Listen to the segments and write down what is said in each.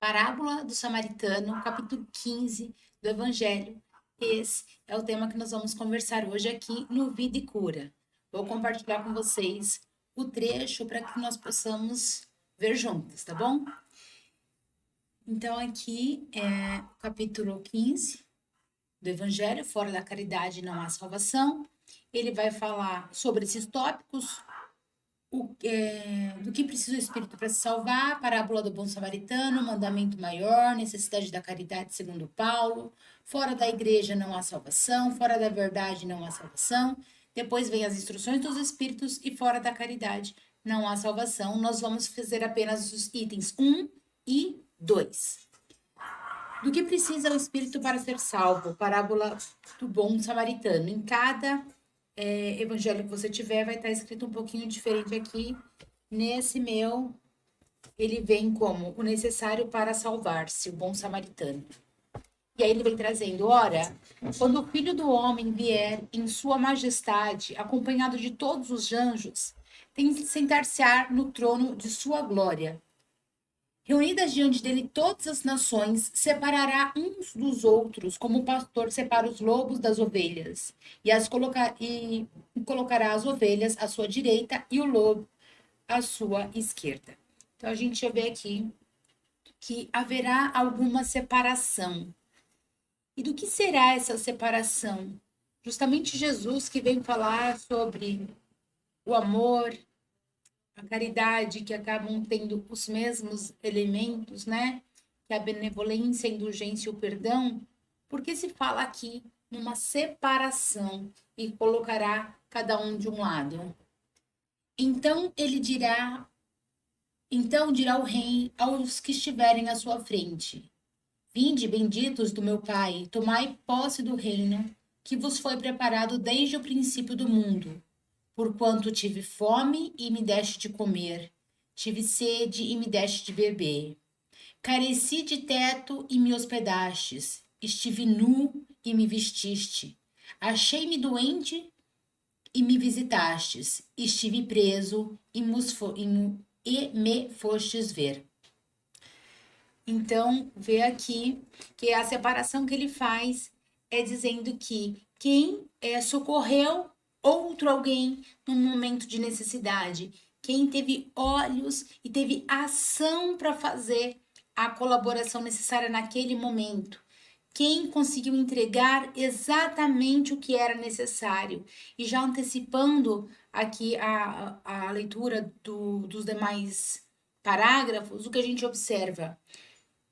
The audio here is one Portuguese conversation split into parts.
Parábola do Samaritano, capítulo 15 do Evangelho. Esse é o tema que nós vamos conversar hoje aqui no Vida e Cura. Vou compartilhar com vocês o trecho para que nós possamos ver juntos, tá bom? Então, aqui é o capítulo 15 do Evangelho, fora da caridade não há salvação. Ele vai falar sobre esses tópicos, do que precisa o Espírito para se salvar, parábola do bom samaritano, mandamento maior, necessidade da caridade segundo Paulo, fora da igreja não há salvação, fora da verdade não há salvação, depois vem as instruções dos Espíritos e fora da caridade não há salvação. Nós vamos fazer apenas os itens 1 e 2. Do que precisa o Espírito para ser salvo? Parábola do bom samaritano. Em cada evangelho que você tiver, vai estar escrito um pouquinho diferente aqui. Nesse meu, ele vem como o necessário para salvar-se, o bom samaritano. E aí ele vem trazendo, ora, quando o Filho do Homem vier em sua majestade, acompanhado de todos os anjos, tem que sentar-se-á no trono de sua glória. Reunidas diante dele todas as nações, separará uns dos outros, como o pastor separa os lobos das ovelhas, e colocará as ovelhas à sua direita e o lobo à sua esquerda. Então a gente já vê aqui que haverá alguma separação. E do que será essa separação? Justamente Jesus que vem falar sobre o amor, a caridade, que acabam tendo os mesmos elementos, né? Que a benevolência, a indulgência e o perdão, porque se fala aqui numa separação e colocará cada um de um lado. Então dirá o rei aos que estiverem à sua frente: Vinde, benditos do meu Pai, tomai posse do reino que vos foi preparado desde o princípio do mundo. Porquanto tive fome e me deste de comer, tive sede e me deste de beber. Careci de teto e me hospedastes, estive nu e me vestiste. Achei-me doente e me visitastes, estive preso e me fostes ver. Então, vê aqui que a separação que ele faz é dizendo que quem socorreu outro alguém num momento de necessidade, quem teve olhos e teve ação para fazer a colaboração necessária naquele momento, quem conseguiu entregar exatamente o que era necessário. E já antecipando aqui a leitura dos demais parágrafos, o que a gente observa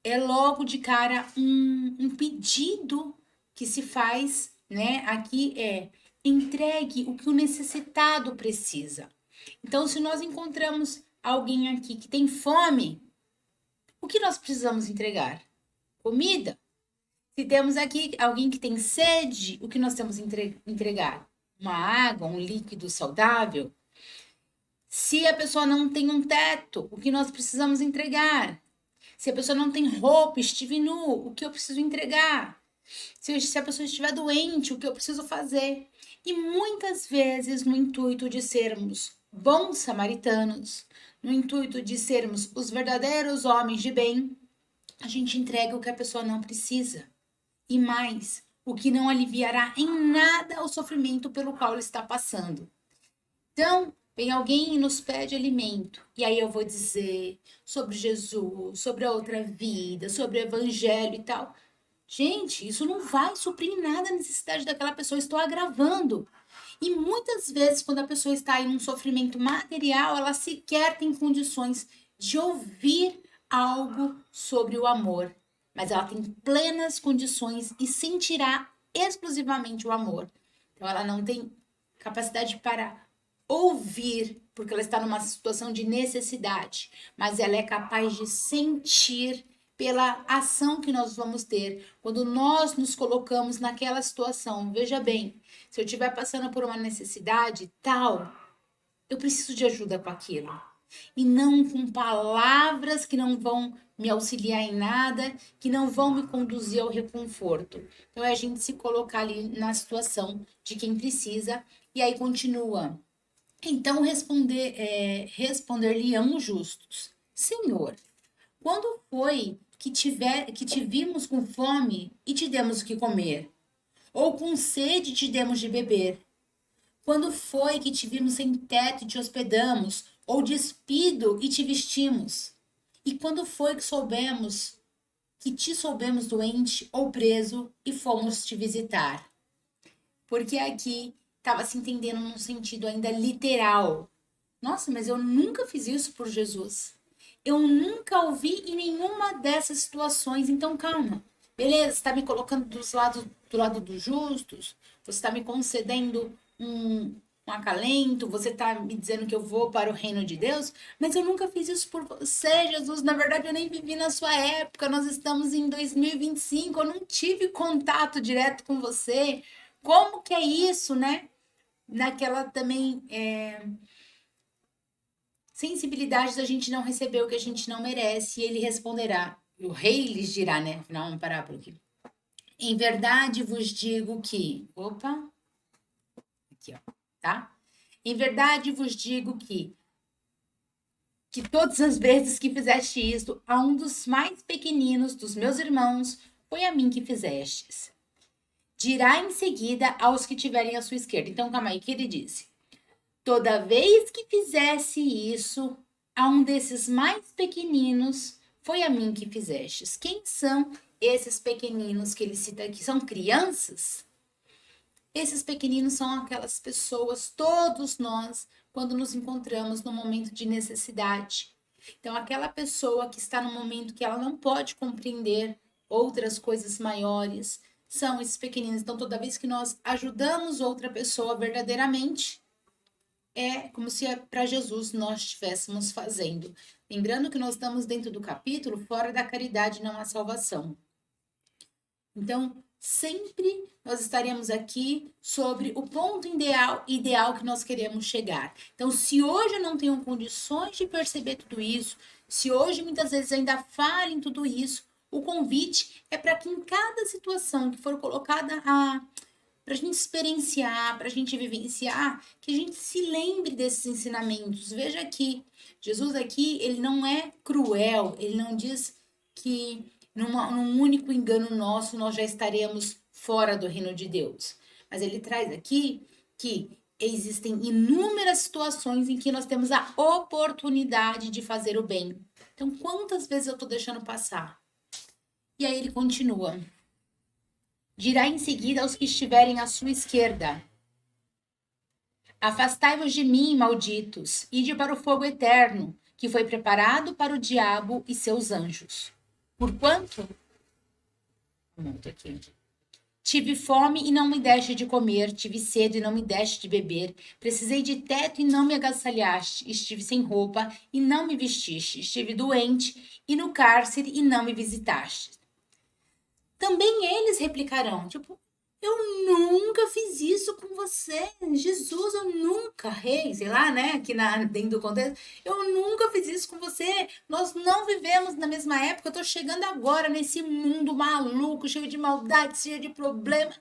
é logo de cara um pedido que se faz, né? Aqui entregue o que o necessitado precisa. Então, se nós encontramos alguém aqui que tem fome, o que nós precisamos entregar? Comida. Se temos aqui alguém que tem sede, o que nós temos que entregar? Uma água, um líquido saudável. Se a pessoa não tem um teto, o que nós precisamos entregar? Se a pessoa não tem roupa, estive nu, o que eu preciso entregar? Se a pessoa estiver doente, o que eu preciso fazer? E muitas vezes, no intuito de sermos bons samaritanos, no intuito de sermos os verdadeiros homens de bem, a gente entrega o que a pessoa não precisa. E mais, o que não aliviará em nada o sofrimento pelo qual ela está passando. Então, vem alguém e nos pede alimento. E aí eu vou dizer sobre Jesus, sobre a outra vida, sobre o evangelho e tal. Gente, isso não vai suprir nada a necessidade daquela pessoa, estou agravando. E muitas vezes, quando a pessoa está em um sofrimento material, ela sequer tem condições de ouvir algo sobre o amor. Mas ela tem plenas condições e sentirá exclusivamente o amor. Então, ela não tem capacidade para ouvir, porque ela está numa situação de necessidade, mas ela é capaz de sentir pela ação que nós vamos ter quando nós nos colocamos naquela situação. Veja bem, se eu estiver passando por uma necessidade tal, eu preciso de ajuda com aquilo. E não com palavras que não vão me auxiliar em nada, que não vão me conduzir ao reconforto. Então é a gente se colocar ali na situação de quem precisa. E aí continua. Então responder-lhe-ão justos: Senhor, quando foi que te vimos com fome e te demos o que comer? Ou com sede e te demos de beber? Quando foi que te vimos sem teto e te hospedamos? Ou despido e te vestimos? E quando foi que te soubemos doente ou preso e fomos te visitar? Porque aqui estava se entendendo num sentido ainda literal. Nossa, mas eu nunca fiz isso por Jesus. Eu nunca ouvi em nenhuma dessas situações. Então, calma. Beleza, você está me colocando do lado dos justos, você está me concedendo um acalento, você está me dizendo que eu vou para o reino de Deus, mas eu nunca fiz isso por você, Jesus. Na verdade, eu nem vivi na sua época. Nós estamos em 2025, eu não tive contato direto com você. Como que é isso, né? Naquela também sensibilidade da gente não receber o que a gente não merece, e ele responderá. O rei lhes dirá, né? Afinal, vamos parar por aqui. Em verdade vos digo que. Opa! Aqui, ó. Tá? Em verdade vos digo que todas as vezes que fizeste isto a um dos mais pequeninos dos meus irmãos, foi a mim que fizestes. Dirá em seguida aos que tiverem à sua esquerda. Então, calma aí, o que ele disse? Toda vez que fizesse isso a um desses mais pequeninos, foi a mim que fizestes. Quem são esses pequeninos que ele cita aqui? São crianças? Esses pequeninos são aquelas pessoas, todos nós, quando nos encontramos no momento de necessidade. Então, aquela pessoa que está no momento que ela não pode compreender outras coisas maiores, são esses pequeninos. Então, toda vez que nós ajudamos outra pessoa verdadeiramente, é como se para Jesus nós estivéssemos fazendo. Lembrando que nós estamos dentro do capítulo, fora da caridade não há salvação. Então, sempre nós estaremos aqui sobre o ponto ideal que nós queremos chegar. Então, se hoje eu não tenho condições de perceber tudo isso, se hoje muitas vezes ainda falem tudo isso, o convite é para que em cada situação que for colocada para a gente experienciar, para a gente vivenciar, que a gente se lembre desses ensinamentos. Veja aqui, Jesus aqui, ele não é cruel, ele não diz que num único engano nosso nós já estaremos fora do reino de Deus. Mas ele traz aqui que existem inúmeras situações em que nós temos a oportunidade de fazer o bem. Então, quantas vezes eu estou deixando passar? E aí ele continua. Dirá em seguida aos que estiverem à sua esquerda: afastai-vos de mim, malditos, ide para o fogo eterno, que foi preparado para o diabo e seus anjos. Porquanto? Aqui. Tive fome e não me deste de comer, tive sede e não me deste de beber, precisei de teto e não me agasalhaste, estive sem roupa e não me vestiste, estive doente e no cárcere e não me visitaste. Também eles replicarão, tipo, eu nunca fiz isso com você, Jesus, eu nunca, rei, sei lá, né, aqui dentro do contexto, eu nunca fiz isso com você, nós não vivemos na mesma época, eu tô chegando agora nesse mundo maluco, cheio de maldade, cheio de problema,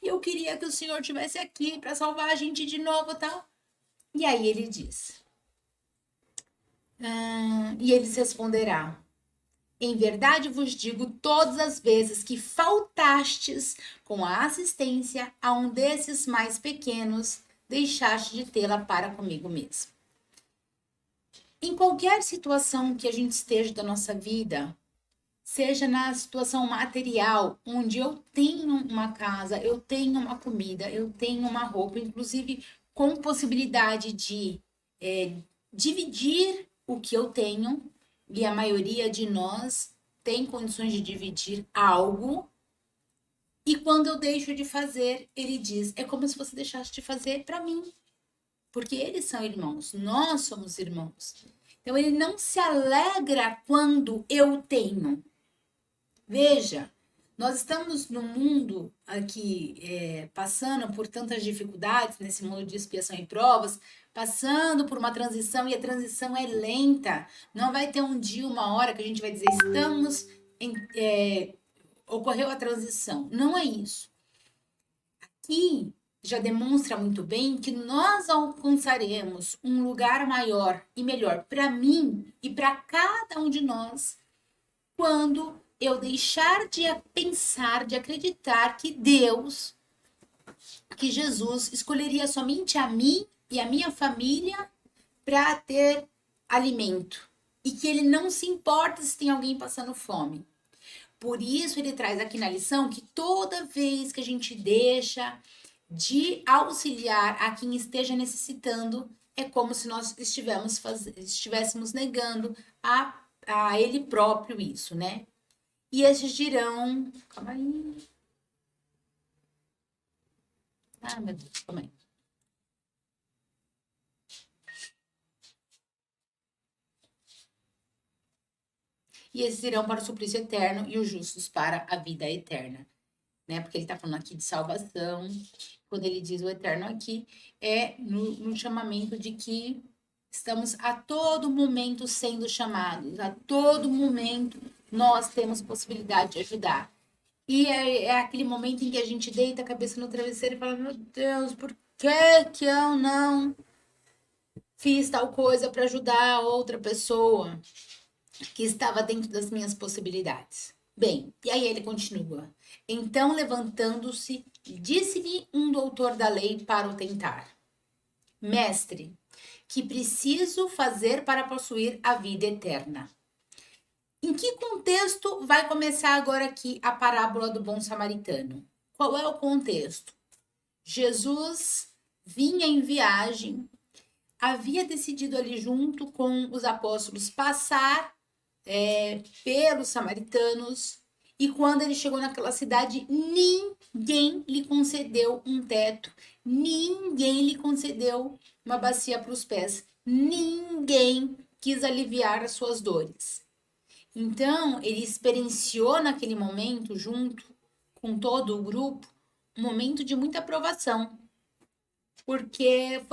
e eu queria que o Senhor estivesse aqui para salvar a gente de novo e tal. E aí ele diz, e eles responderá, em verdade vos digo, todas as vezes que faltastes com a assistência a um desses mais pequenos, deixaste de tê-la para comigo mesmo. Em qualquer situação que a gente esteja da nossa vida, seja na situação material, onde eu tenho uma casa, eu tenho uma comida, eu tenho uma roupa, inclusive com possibilidade de dividir o que eu tenho, e a maioria de nós tem condições de dividir algo, e quando eu deixo de fazer, ele diz, é como se você deixasse de fazer para mim, porque eles são irmãos, nós somos irmãos. Então ele não se alegra quando eu tenho. Veja, nós estamos num mundo aqui passando por tantas dificuldades, nesse mundo de expiação e provas, passando por uma transição, e a transição é lenta. Não vai ter um dia, uma hora que a gente vai dizer, ocorreu a transição. Não é isso. Aqui já demonstra muito bem que nós alcançaremos um lugar maior e melhor para mim e para cada um de nós quando eu deixar de pensar, de acreditar que Deus, que Jesus escolheria somente a mim e a minha família para ter alimento e que ele não se importa se tem alguém passando fome. Por isso ele traz aqui na lição que toda vez que a gente deixa de auxiliar a quem esteja necessitando, é como se nós estivéssemos negando a ele próprio isso, né? E esses dirão. Calma aí. Ah, meu Deus, calma aí. E esses irão para o suplício eterno e os justos para a vida eterna, né? Porque ele está falando aqui de salvação. Quando ele diz o eterno aqui, é no chamamento de que estamos a todo momento sendo chamados, a todo momento nós temos possibilidade de ajudar. E é aquele momento em que a gente deita a cabeça no travesseiro e fala: meu Deus, por que eu não fiz tal coisa para ajudar outra pessoa que estava dentro das minhas possibilidades? Bem, e aí ele continua. Então, levantando-se, disse-lhe um doutor da lei para o tentar: Mestre, que preciso fazer para possuir a vida eterna? Em que contexto vai começar agora aqui a parábola do bom samaritano? Qual é o contexto? Jesus vinha em viagem, havia decidido ali junto com os apóstolos passar pelos samaritanos, e quando ele chegou naquela cidade, ninguém lhe concedeu um teto, ninguém lhe concedeu uma bacia para os pés, ninguém quis aliviar as suas dores. Então, ele experienciou naquele momento, junto com todo o grupo, um momento de muita aprovação, porque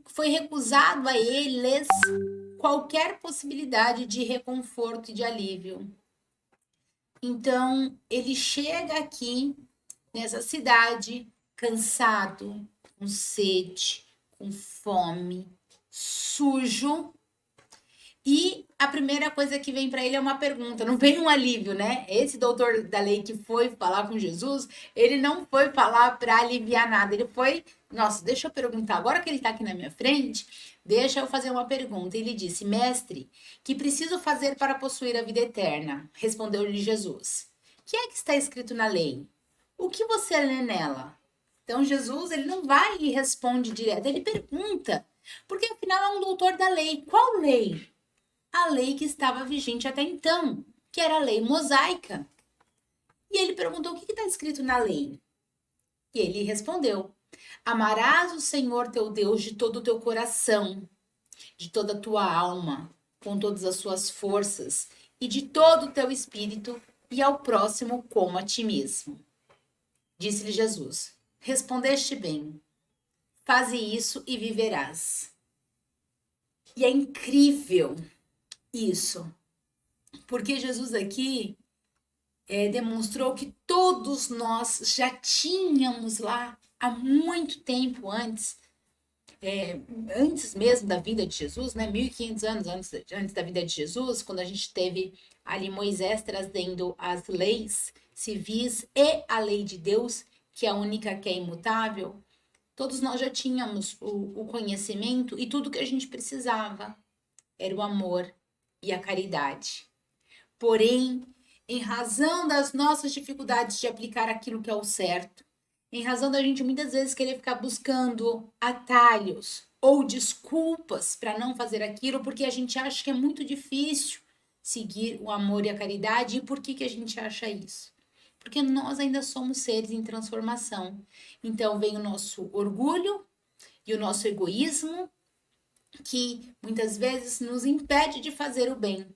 foi recusado a eles qualquer possibilidade de reconforto e de alívio. Então, ele chega aqui nessa cidade cansado, com sede, com fome, sujo. E a primeira coisa que vem para ele é uma pergunta, não vem um alívio, né? Esse doutor da lei que foi falar com Jesus, ele não foi falar para aliviar nada, ele foi, nossa, deixa eu perguntar, agora que ele está aqui na minha frente, deixa eu fazer uma pergunta. Ele disse: Mestre, que preciso fazer para possuir a vida eterna? Respondeu-lhe Jesus: que é que está escrito na lei? O que você lê nela? Então Jesus, ele não vai e responde direto, ele pergunta, porque afinal é um doutor da lei. Qual lei? A lei que estava vigente até então, que era a lei mosaica. E ele perguntou: o que está escrito na lei? E ele respondeu: amarás o Senhor teu Deus de todo o teu coração, de toda a tua alma, com todas as suas forças e de todo o teu espírito, e ao próximo como a ti mesmo. Disse-lhe Jesus: respondeste bem, faze isso e viverás. E é incrível isso, porque Jesus aqui demonstrou que todos nós já tínhamos lá há muito tempo antes, antes mesmo da vida de Jesus, né? 1500 anos antes da vida de Jesus, quando a gente teve ali Moisés trazendo as leis civis e a lei de Deus, que é a única que é imutável, todos nós já tínhamos o conhecimento e tudo que a gente precisava era o amor e a caridade. Porém, em razão das nossas dificuldades de aplicar aquilo que é o certo, em razão da gente muitas vezes querer ficar buscando atalhos ou desculpas para não fazer aquilo, porque a gente acha que é muito difícil seguir o amor e a caridade. E por que a gente acha isso? Porque nós ainda somos seres em transformação. Então vem o nosso orgulho e o nosso egoísmo, que muitas vezes nos impede de fazer o bem.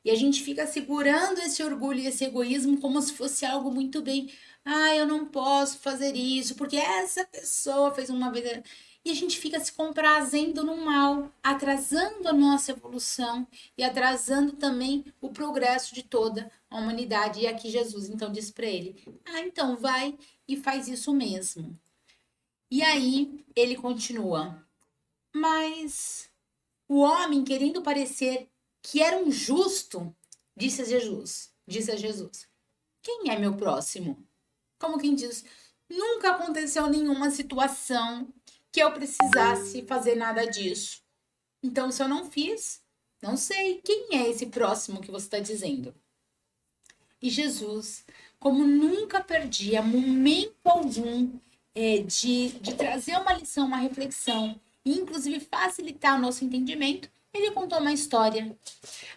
E a gente fica segurando esse orgulho e esse egoísmo como se fosse algo muito bem. Ah, eu não posso fazer isso porque essa pessoa fez uma vez. E a gente fica se comprazendo no mal, atrasando a nossa evolução e atrasando também o progresso de toda a humanidade. E aqui Jesus então diz para ele: ah, então vai e faz isso mesmo. E aí ele continua: mas o homem, querendo parecer que era um justo, disse a Jesus: disse a Jesus: quem é meu próximo? Como quem diz, nunca aconteceu nenhuma situação que eu precisasse fazer nada disso. Então, se eu não fiz, não sei quem é esse próximo que você está dizendo. E Jesus, como nunca perdia momento algum de trazer uma lição, uma reflexão, e inclusive facilitar o nosso entendimento, ele contou uma história.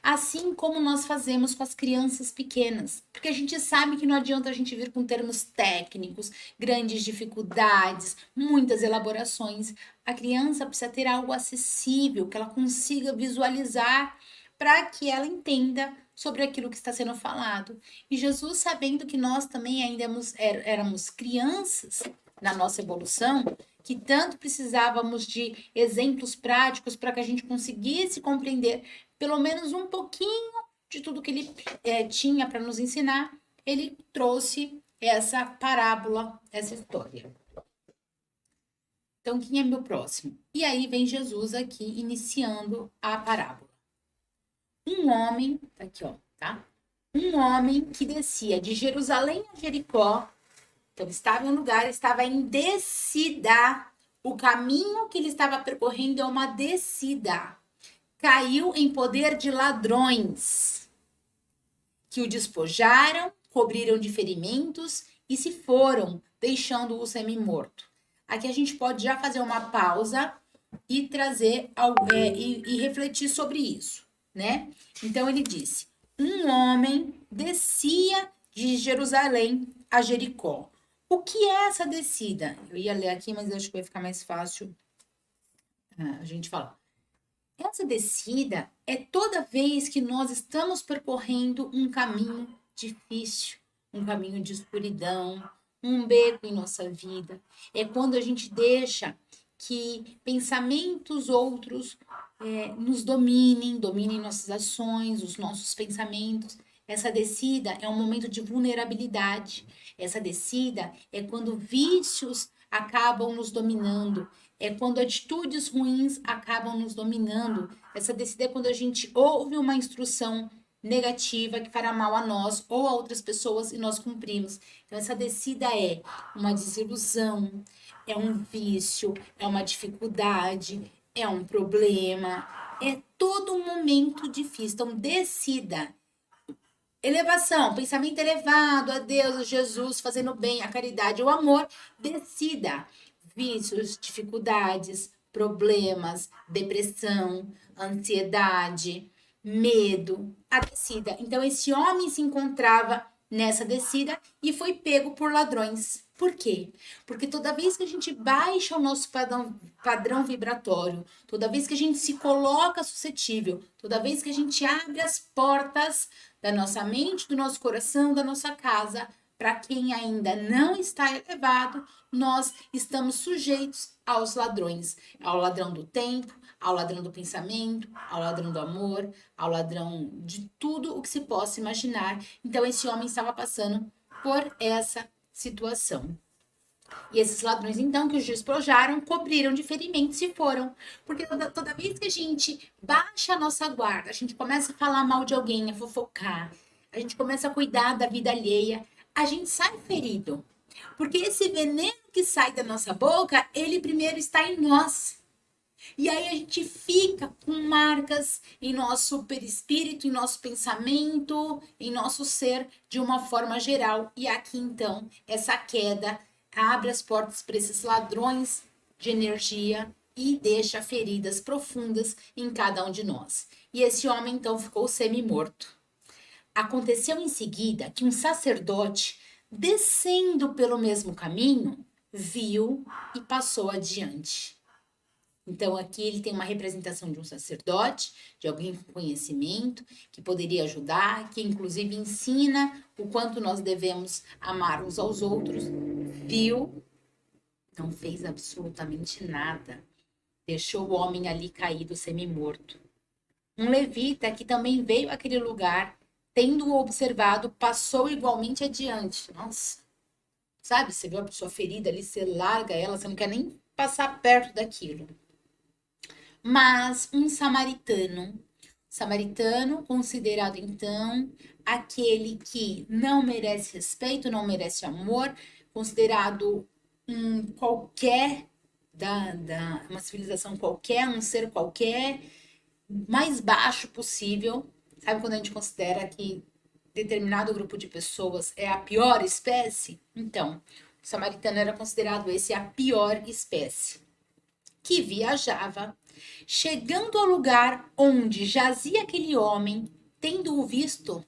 Assim como nós fazemos com as crianças pequenas. Porque a gente sabe que não adianta a gente vir com termos técnicos, grandes dificuldades, muitas elaborações. A criança precisa ter algo acessível, que ela consiga visualizar para que ela entenda sobre aquilo que está sendo falado. E Jesus, sabendo que nós também ainda éramos crianças na nossa evolução, que tanto precisávamos de exemplos práticos para que a gente conseguisse compreender pelo menos um pouquinho de tudo que ele tinha para nos ensinar, ele trouxe essa parábola, essa história. Então, quem é meu próximo? E aí vem Jesus aqui iniciando a parábola. Um homem, tá aqui ó, tá? Um homem que descia de Jerusalém a Jericó, então estava em um lugar, estava em descida. O caminho que ele estava percorrendo é uma descida. Caiu em poder de ladrões, que o despojaram, cobriram de ferimentos e se foram, deixando-o semi-morto. Aqui a gente pode já fazer uma pausa e trazer e refletir sobre isso, né? Então ele disse: um homem descia de Jerusalém a Jericó. O que é essa descida? Eu ia ler aqui, mas acho que vai ficar mais fácil a gente falar. Essa descida é toda vez que nós estamos percorrendo um caminho difícil, um caminho de escuridão, um beco em nossa vida. É quando a gente deixa que pensamentos outros nos dominem nossas ações, os nossos pensamentos. Essa descida é um momento de vulnerabilidade. Essa descida é quando vícios acabam nos dominando. É quando atitudes ruins acabam nos dominando. Essa descida é quando a gente ouve uma instrução negativa que fará mal a nós ou a outras pessoas e nós cumprimos. Então, essa descida é uma desilusão, é um vício, é uma dificuldade, é um problema, é todo um momento difícil. Então, descida. Elevação, pensamento elevado a Deus, a Jesus, fazendo bem, a caridade, o amor, descida. Vícios, dificuldades, problemas, depressão, ansiedade, medo, a descida. Então, esse homem se encontrava nessa descida e foi pego por ladrões. Por quê? Porque toda vez que a gente baixa o nosso padrão vibratório, toda vez que a gente se coloca suscetível, toda vez que a gente abre as portas da nossa mente, do nosso coração, da nossa casa, para quem ainda não está elevado, nós estamos sujeitos aos ladrões, ao ladrão do tempo, ao ladrão do pensamento, ao ladrão do amor, ao ladrão de tudo o que se possa imaginar. Então, esse homem estava passando por essa situação. E esses ladrões, então, que os despojaram, cobriram de ferimentos e foram. Porque toda vez que a gente baixa a nossa guarda, a gente começa a falar mal de alguém, a fofocar, a gente começa a cuidar da vida alheia, a gente sai ferido. Porque esse veneno que sai da nossa boca, ele primeiro está em nós. E aí a gente fica com marcas em nosso perispírito, em nosso pensamento, em nosso ser, de uma forma geral. E aqui, então, essa queda abre as portas para esses ladrões de energia e deixa feridas profundas em cada um de nós. E esse homem, então, ficou semi-morto. Aconteceu em seguida que um sacerdote, descendo pelo mesmo caminho, viu e passou adiante. Então, aqui ele tem uma representação de um sacerdote, de alguém com conhecimento, que poderia ajudar, que inclusive ensina o quanto nós devemos amar uns aos outros. Viu, não fez absolutamente nada. Deixou o homem ali caído, semi-morto. Um levita que também veio àquele lugar, tendo-o observado, passou igualmente adiante. Nossa, sabe, você viu a pessoa ferida ali, você larga ela, você não quer nem passar perto daquilo. Mas um samaritano Samaritano, considerado então aquele que não merece respeito, não merece amor, considerado um qualquer uma civilização qualquer, um ser qualquer, mais baixo possível. Sabe quando a gente considera que determinado grupo de pessoas é a pior espécie? Então, o samaritano era considerado esse a pior espécie, que viajava, chegando ao lugar onde jazia aquele homem, tendo-o visto,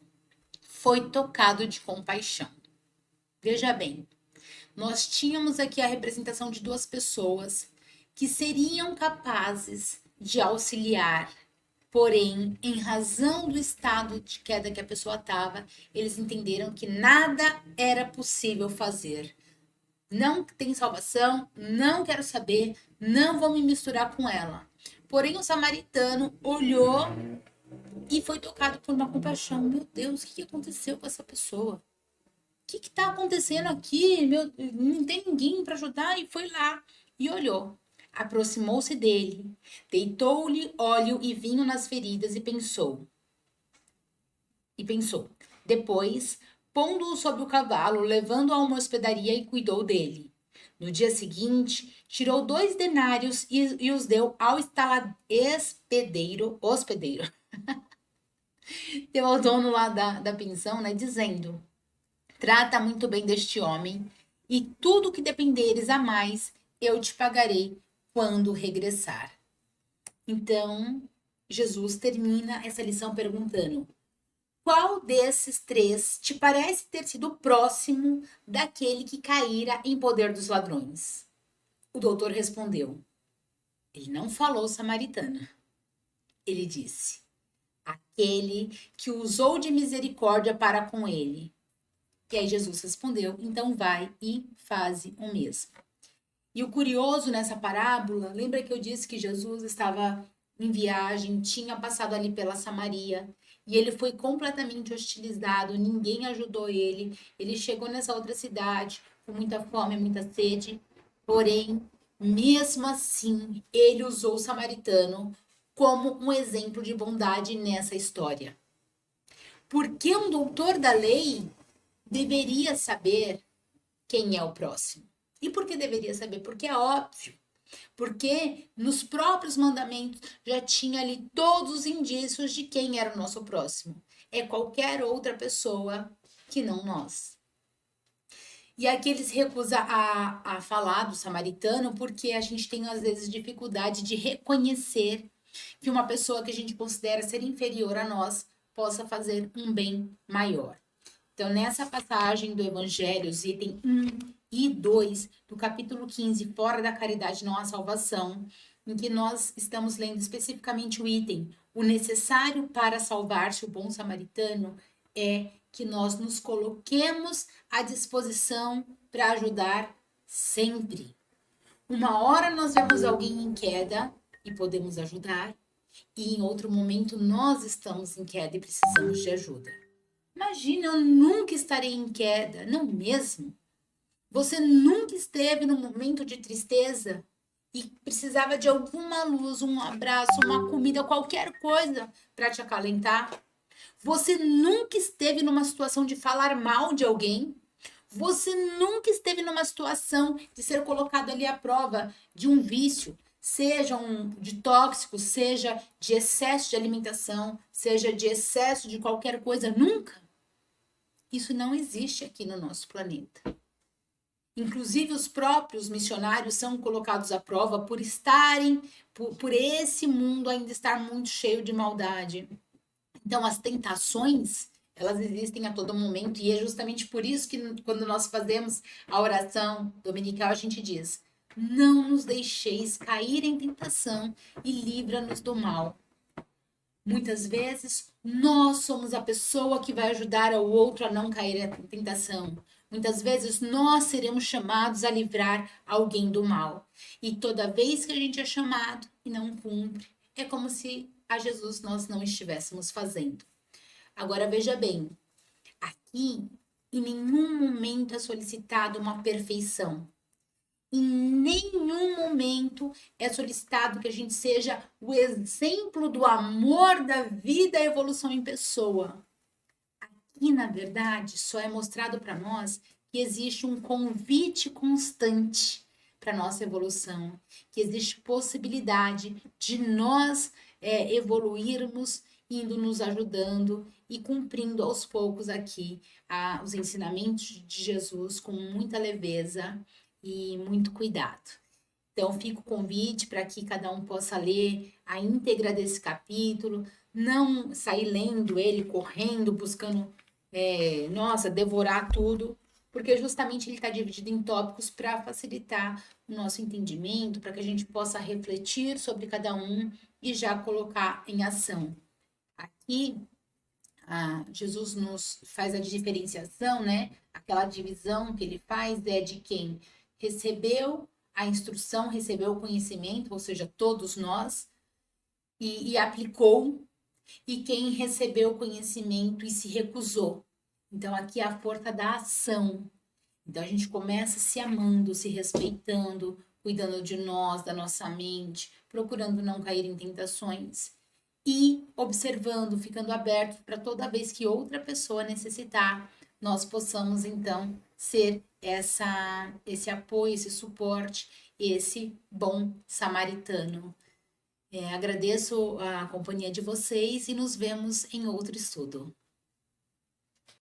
foi tocado de compaixão. Veja bem, nós tínhamos aqui a representação de duas pessoas que seriam capazes de auxiliar, porém, em razão do estado de queda que a pessoa estava, eles entenderam que nada era possível fazer. Não tem salvação, não quero saber, não vou me misturar com ela. Porém, o samaritano olhou e foi tocado por uma compaixão. Meu Deus, o que aconteceu com essa pessoa? O que está acontecendo aqui? Não tem ninguém para ajudar. E foi lá e olhou. Aproximou-se dele, deitou-lhe óleo e vinho nas feridas e pensou. Depois, pondo-o sobre o cavalo, levando-o a uma hospedaria e cuidou dele. No dia seguinte, tirou 2 denários e os deu ao hospedeiro, deu ao dono lá da pensão, né, dizendo: trata muito bem deste homem, e tudo que dependeres a mais, eu te pagarei quando regressar. Então, Jesus termina essa lição perguntando: qual desses 3 te parece ter sido próximo daquele que caíra em poder dos ladrões? O doutor respondeu. Ele não falou samaritana. Ele disse: aquele que usou de misericórdia para com ele. E aí Jesus respondeu: então vai e faze o mesmo. E o curioso nessa parábola, lembra que eu disse que Jesus estava em viagem, tinha passado ali pela Samaria, e ele foi completamente hostilizado, ninguém ajudou ele. Ele chegou nessa outra cidade com muita fome, muita sede, porém, mesmo assim, ele usou o samaritano como um exemplo de bondade nessa história. Porque um doutor da lei deveria saber quem é o próximo. E por que deveria saber? Porque é óbvio. Porque nos próprios mandamentos já tinha ali todos os indícios de quem era o nosso próximo. É qualquer outra pessoa que não nós. E aqui eles recusam a falar do samaritano porque a gente tem às vezes dificuldade de reconhecer que uma pessoa que a gente considera ser inferior a nós possa fazer um bem maior. Então, nessa passagem do Evangelho, os itens 1 e 2 do capítulo 15, fora da caridade não há salvação, em que nós estamos lendo especificamente o item: o necessário para salvar-se, o bom samaritano, é que nós nos coloquemos à disposição para ajudar sempre. Uma hora nós vemos alguém em queda e podemos ajudar, e em outro momento nós estamos em queda e precisamos de ajuda. Imagina, eu nunca estarei em queda, não mesmo? Você nunca esteve num momento de tristeza e precisava de alguma luz, um abraço, uma comida, qualquer coisa para te acalentar? Você nunca esteve numa situação de falar mal de alguém? Você nunca esteve numa situação de ser colocado ali à prova de um vício, seja de tóxico, seja de excesso de alimentação, seja de excesso de qualquer coisa? Nunca? Isso não existe aqui no nosso planeta. Inclusive, os próprios missionários são colocados à prova por estarem, por esse mundo ainda estar muito cheio de maldade. Então, as tentações, elas existem a todo momento, e é justamente por isso que quando nós fazemos a oração dominical, a gente diz: não nos deixeis cair em tentação e livra-nos do mal. Muitas vezes, nós somos a pessoa que vai ajudar ao outro a não cair em tentação. Muitas vezes, nós seremos chamados a livrar alguém do mal. E toda vez que a gente é chamado e não cumpre, é como se a Jesus nós não estivéssemos fazendo. Agora, veja bem, aqui, em nenhum momento é solicitado uma perfeição. Em nenhum momento é solicitado que a gente seja o exemplo do amor, da vida, a evolução em pessoa. E, na verdade, só é mostrado para nós que existe um convite constante para nossa evolução, que existe possibilidade de nós evoluirmos, indo nos ajudando e cumprindo aos poucos aqui os ensinamentos de Jesus com muita leveza e muito cuidado. Então, fica o convite para que cada um possa ler a íntegra desse capítulo, não sair lendo ele, correndo, buscando, nossa, devorar tudo, porque justamente ele está dividido em tópicos para facilitar o nosso entendimento, para que a gente possa refletir sobre cada um e já colocar em ação. Aqui, Jesus nos faz a diferenciação, né? Aquela divisão que ele faz é de quem recebeu a instrução, recebeu o conhecimento, ou seja, todos nós, e aplicou, e quem recebeu o conhecimento e se recusou. Então, aqui é a força da ação. Então, a gente começa se amando, se respeitando, cuidando de nós, da nossa mente, procurando não cair em tentações e observando, ficando aberto para toda vez que outra pessoa necessitar, nós possamos então ser esse apoio, esse suporte, esse bom samaritano. Agradeço a companhia de vocês e nos vemos em outro estudo.